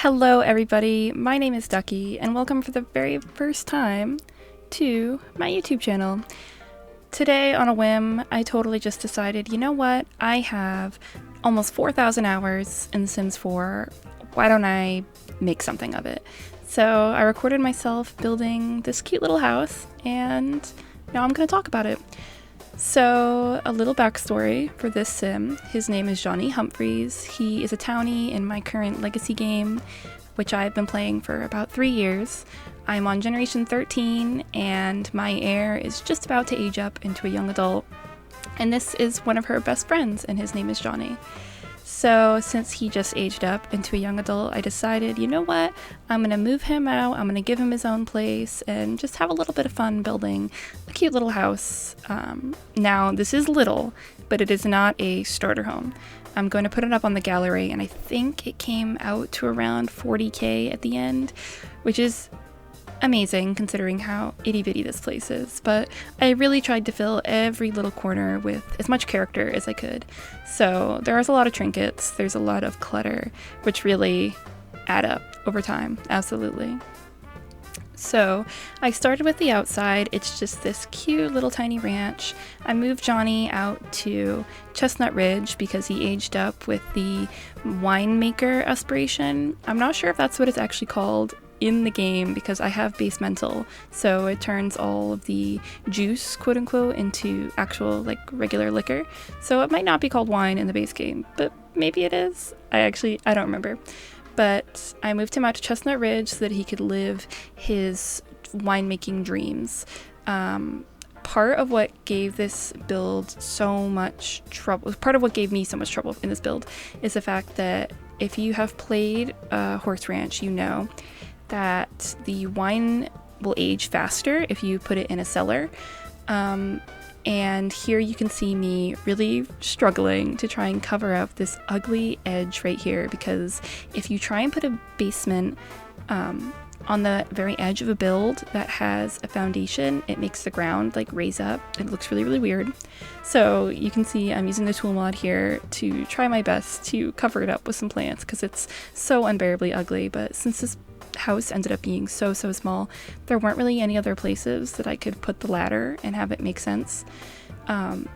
Hello everybody, my name is Ducky and welcome for the very first time to my YouTube channel. Today on a whim, I totally just decided, you know what, I have almost 4,000 hours in The Sims 4, why don't I make something of it? So I recorded myself building this cute little house and now I'm going to talk about it. So, a little backstory for this sim. His name is Johnny Humphreys. He is a townie in my current legacy game, which I've been playing for about 3 years. I'm on Generation 13, and my heir is just about to age up into a young adult. And this is one of her best friends, and his name is Johnny. So, since he just aged up into a young adult, I decided, you know what, I'm going to move him out, I'm going to give him his own place, and just have a little bit of fun building a cute little house. Now, this is little, but it is not a starter home. I'm going to put it up on the gallery, and I think it came out to around 40k at the end, which is amazing considering how itty-bitty this place is, but I really tried to fill every little corner with as much character as I could. So there's a lot of trinkets, there's a lot of clutter, which really add up over time, absolutely. So I started with the outside. It's just this cute little tiny ranch. I moved Johnny out to Chestnut Ridge because he aged up with the Winemaker aspiration. I'm not sure if that's what it's actually called in the game because I have base mental, so it turns all of the juice, quote unquote, into actual like regular liquor. So it might not be called wine in the base game, but maybe it is. I don't remember. But I moved him out to Chestnut Ridge so that he could live his winemaking dreams. Part of what gave this build so much trouble, part of what gave me so much trouble in this build is the fact that if you have played Horse Ranch, you know that the wine will age faster if you put it in a cellar. And here you can see me really struggling to try and cover up this ugly edge right here, because if you try and put a basement on the very edge of a build that has a foundation, it makes the ground like raise up. It looks really, really weird. So you can see I'm using the tool mod here to try my best to cover it up with some plants because it's so unbearably ugly. But since this house ended up being so small, there weren't really any other places that I could put the ladder and have it make sense.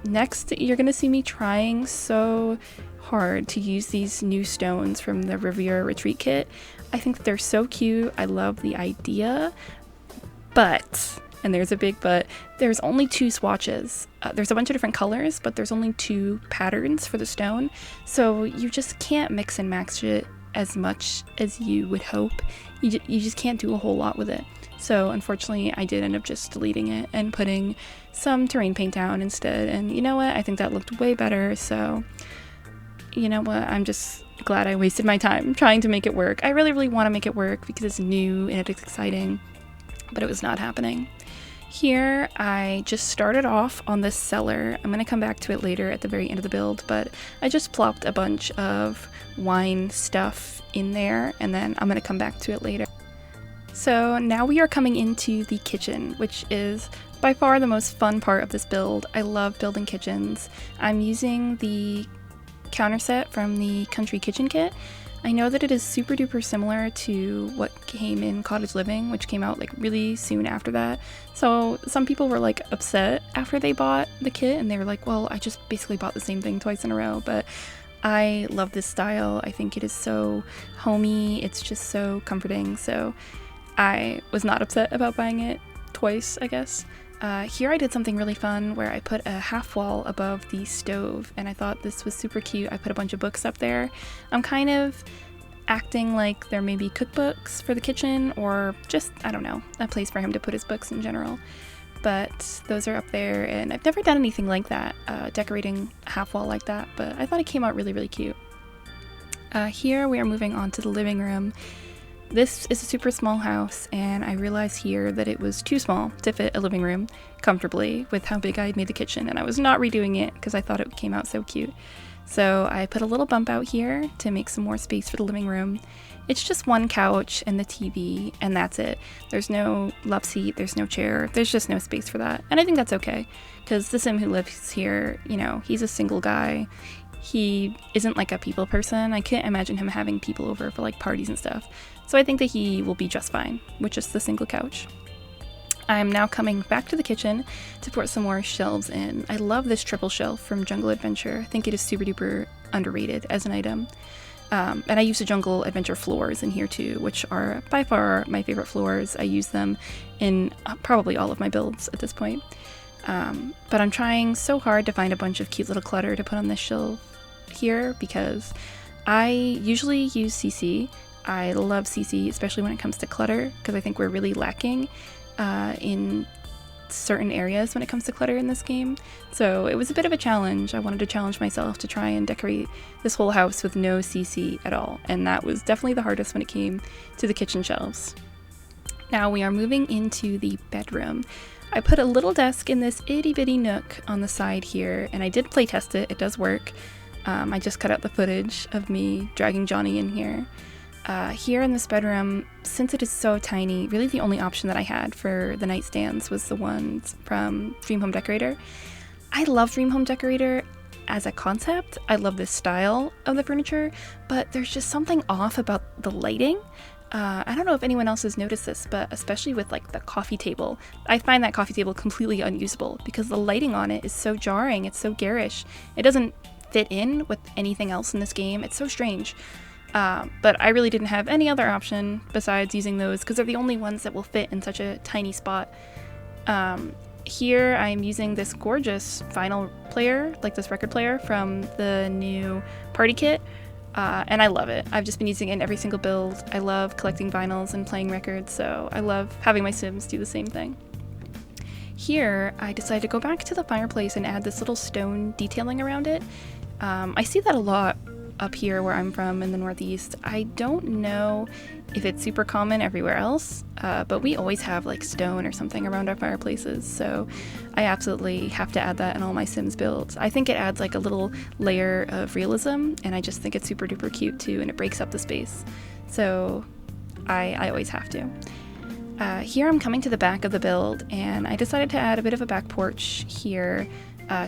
Next, you're gonna see me trying so hard to use these new stones from the Riviera Retreat kit. I think that they're so cute. I love the idea, but, and there's a big but, there's only 2 swatches. There's a bunch of different colors, but there's only 2 patterns for the stone, so you just can't mix and match it as much as you would hope. You just can't do a whole lot with it. So unfortunately I did end up just deleting it and putting some terrain paint down instead, and you know what, I think that looked way better. So you know what, I'm just glad I wasted my time trying to make it work. I really want to make it work because it's new and it's exciting, but it was not happening. Here, I just started off on this cellar. I'm going to come back to it later at the very end of the build, but I just plopped a bunch of wine stuff in there, and then I'm going to come back to it later. So now we are coming into the kitchen, which is by far the most fun part of this build. I love building kitchens. I'm using the counter set from the Country Kitchen kit. I know that it is super duper similar to what came in Cottage Living, which came out like really soon after that. So some people were like upset after they bought the kit and they were like, well, I just basically bought the same thing twice in a row. But I love this style. I think it is so homey. It's just so comforting. So I was not upset about buying it twice, I guess. Here I did something really fun where I put a half wall above the stove, and I thought this was super cute. I put a bunch of books up there. I'm kind of acting like there may be cookbooks for the kitchen, or just, I don't know, a place for him to put his books in general. But those are up there, and I've never done anything like that, decorating a half wall like that, but I thought it came out really cute. Here we are moving on to the living room. This is a super small house, and I realized here that it was too small to fit a living room comfortably with how big I had made the kitchen, and I was not redoing it because I thought it came out so cute. So I put a little bump out here to make some more space for the living room. It's just one couch and the TV, and that's it. There's no love seat, there's no chair, there's just no space for that. And I think that's okay, because the sim who lives here, you know, he's a single guy. he isn't like a people person. I can't imagine him having people over for like parties and stuff. So I think that he will be just fine with just the single couch. I'm now coming back to the kitchen to put some more shelves in. I love this triple shelf from Jungle Adventure. I think it is super duper underrated as an item. And I use the Jungle Adventure floors in here too, which are by far my favorite floors. I use them in probably all of my builds at this point. But I'm trying so hard to find a bunch of cute little clutter to put on this shelf here because I usually use CC. I love CC, especially when it comes to clutter, because I think we're really lacking in certain areas when it comes to clutter in this game. So it was a bit of a challenge. I wanted to challenge myself to try and decorate this whole house with no CC at all, and that was definitely the hardest when it came to the kitchen shelves. Now we are moving into the bedroom. I put a little desk in this itty bitty nook on the side here, and I did play test it. It does work. I just cut out the footage of me dragging Johnny in here. Here in this bedroom, since it is so tiny, really the only option that I had for the nightstands was the ones from Dream Home Decorator. I love Dream Home Decorator as a concept. I love this style of the furniture, but there's just something off about the lighting. I don't know if anyone else has noticed this, but especially with like the coffee table, I find that coffee table completely unusable because the lighting on it is so jarring. It's so garish. It doesn't fit in with anything else in this game. It's so strange. But I really didn't have any other option besides using those because they're the only ones that will fit in such a tiny spot. Here I'm using this gorgeous vinyl player, like this record player from the new party kit. And I love it. I've just been using it in every single build. I love collecting vinyls and playing records, so I love having my Sims do the same thing. Here, I decided to go back to the fireplace and add this little stone detailing around it. I see that a lot up here where I'm from in the Northeast. I don't know if it's super common everywhere else, but we always have like stone or something around our fireplaces, so I absolutely have to add that in all my Sims builds. I think it adds like a little layer of realism, and I just think it's super duper cute too, and it breaks up the space, so I always have to. Here I'm coming to the back of the build, and I decided to add a bit of a back porch here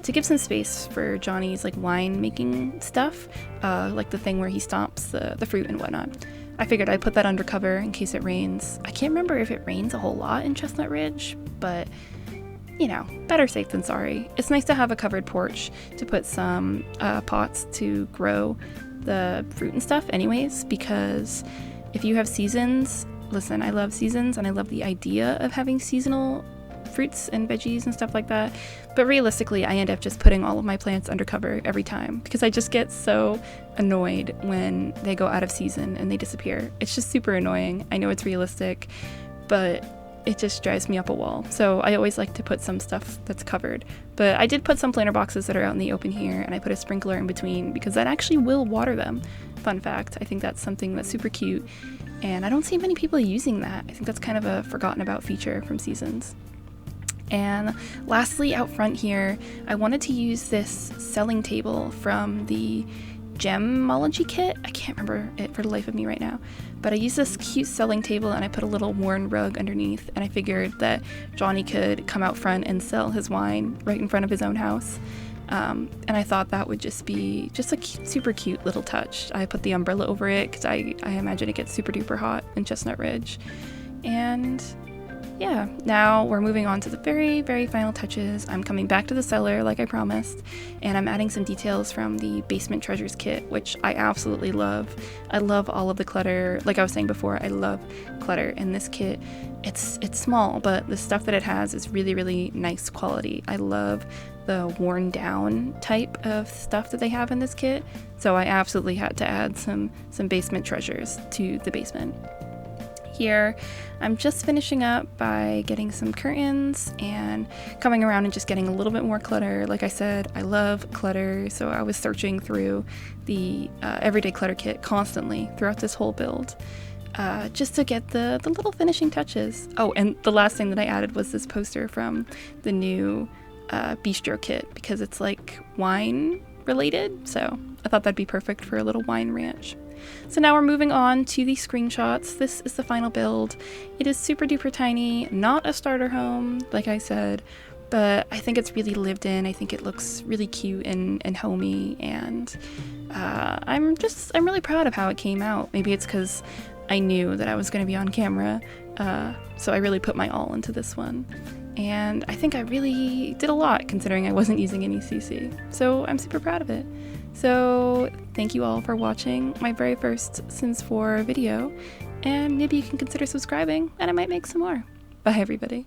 to give some space for Johnny's like wine making stuff, like the thing where he stomps the fruit and whatnot. I figured I'd put that under cover in case it rains. I can't remember if it rains a whole lot in Chestnut Ridge, but you know, better safe than sorry. It's nice to have a covered porch to put some pots to grow the fruit and stuff anyways, because if you have seasons, listen, I love seasons and I love the idea of having seasonal fruits and veggies and stuff like that, but realistically I end up just putting all of my plants under cover every time because I just get so annoyed when they go out of season and they disappear. It's just super annoying. I know it's realistic, but it just drives me up a wall, so I always like to put some stuff that's covered. But I did put some planter boxes that are out in the open here, and I put a sprinkler in between because that actually will water them. Fun fact, I think that's something that's super cute, and I don't see many people using that. I think that's kind of a forgotten about feature from Seasons. And lastly, out front here, I wanted to use this selling table from the Gemology kit. I can't remember it for the life of me right now, but I used this cute selling table and I put a little worn rug underneath, and I figured that Johnny could come out front and sell his wine right in front of his own house. And I thought that would just be just a super cute little touch. I put the umbrella over it because I imagine it gets super duper hot in Chestnut Ridge. And yeah, now we're moving on to the very, very final touches. I'm coming back to the cellar like I promised, and I'm adding some details from the Basement Treasures kit, which I absolutely love. I love all of the clutter. Like I was saying before, I love clutter in this kit. It's small, but the stuff that it has is really, really nice quality. I love the worn down type of stuff that they have in this kit, so I absolutely had to add some Basement Treasures to the basement. Here, I'm just finishing up by getting some curtains and coming around and just getting a little bit more clutter. Like I said, I love clutter, so I was searching through the Everyday Clutter kit constantly throughout this whole build, just to get the little finishing touches. Oh, and the last thing that I added was this poster from the new Bistro kit, because it's like wine related, so I thought that'd be perfect for a little wine ranch. So now we're moving on to the screenshots. This is the final build. It is super duper tiny, not a starter home, like I said, but I think it's really lived in. I think it looks really cute and homey, and I'm really proud of how it came out. Maybe it's because I knew that I was going to be on camera, so I really put my all into this one. And I think I really did a lot considering I wasn't using any CC. So I'm super proud of it. So thank you all for watching my very first Sims 4 video, and maybe you can consider subscribing and I might make some more. Bye everybody.